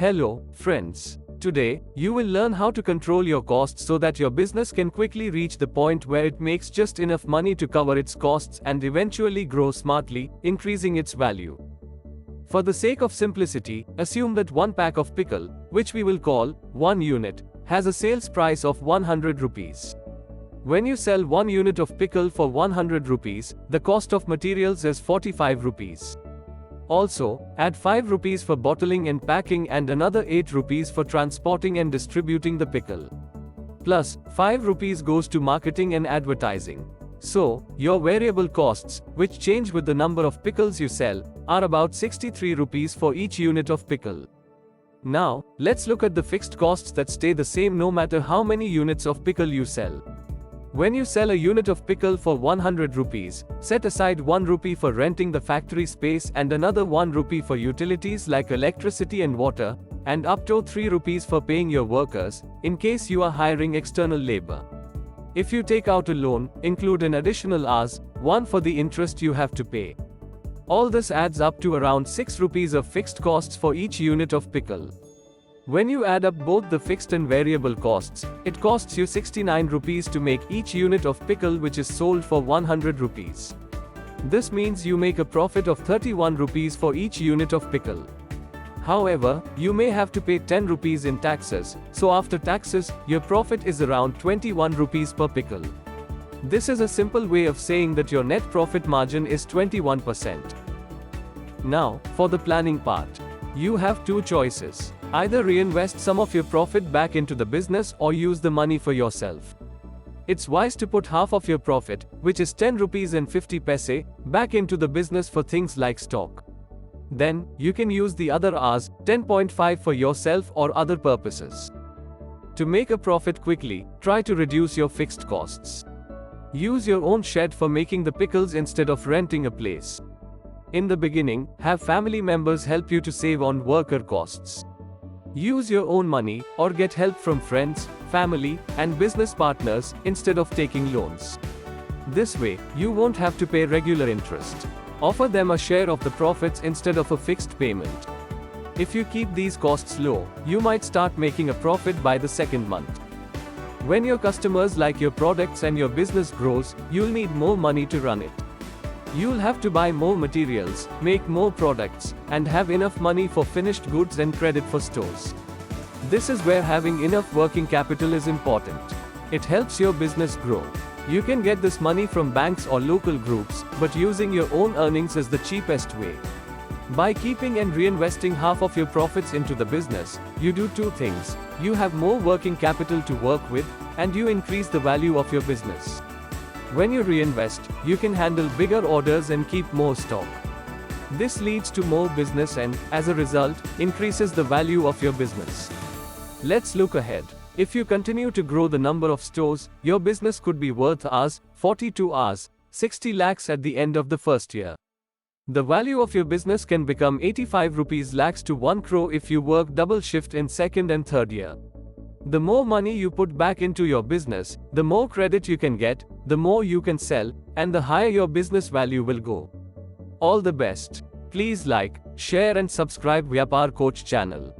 Hello, friends. Today, you will learn how to control your costs so that your business can quickly reach the point where it makes just enough money to cover its costs and eventually grow smartly, increasing its value. For the sake of simplicity, assume that one pack of pickle, which we will call 1 unit, has a sales price of 100 rupees. When you sell 1 unit of pickle for 100 rupees, the cost of materials is 45 rupees. Also, add 5 rupees for bottling and packing and another 8 rupees for transporting and distributing the pickle. Plus, 5 rupees goes to marketing and advertising. So, your variable costs, which change with the number of pickles you sell, are about 63 rupees for each unit of pickle. Now, let's look at the fixed costs that stay the same no matter how many units of pickle you sell. When you sell a unit of pickle for 100 rupees, set aside 1 rupee for renting the factory space and another 1 rupee for utilities like electricity and water, and up to 3 rupees for paying your workers, in case you are hiring external labor. If you take out a loan, include an additional Rs, 1 for the interest you have to pay. All this adds up to around 6 rupees of fixed costs for each unit of pickle. When you add up both the fixed and variable costs, it costs you 69 rupees to make each unit of pickle which is sold for 100 rupees. This means you make a profit of 31 rupees for each unit of pickle. However, you may have to pay 10 rupees in taxes, so after taxes, your profit is around 21 rupees per pickle. This is a simple way of saying that your net profit margin is 21%. Now, for the planning part. You have two choices. Either reinvest some of your profit back into the business or use the money for yourself. It's wise to put half of your profit, which is 10 rupees and 50 paise, back into the business for things like stock. Then, you can use the other Rs, 10.5 for yourself or other purposes. To make a profit quickly, try to reduce your fixed costs. Use your own shed for making the pickles instead of renting a place. In the beginning, have family members help you to save on worker costs. Use your own money, or get help from friends, family, and business partners, instead of taking loans. This way, you won't have to pay regular interest. Offer them a share of the profits instead of a fixed payment. If you keep these costs low, you might start making a profit by the second month. When your customers like your products and your business grows, you'll need more money to run it. You'll have to buy more materials, make more products, and have enough money for finished goods and credit for stores. This is where having enough working capital is important. It helps your business grow. You can get this money from banks or local groups, but using your own earnings is the cheapest way. By keeping and reinvesting half of your profits into the business, you do two things. You have more working capital to work with, and you increase the value of your business. When you reinvest, you can handle bigger orders and keep more stock. This leads to more business and, as a result, increases the value of your business. Let's look ahead. If you continue to grow the number of stores, your business could be worth Rs, 42 Rs, 60 lakhs at the end of the first year. The value of your business can become 85 rupees lakhs to 1 crore if you work double shift in second and third year. The more money you put back into your business, the more credit you can get, the more you can sell, and the higher your business value will go. All the best. Please like, share and subscribe Vyapar Coach channel.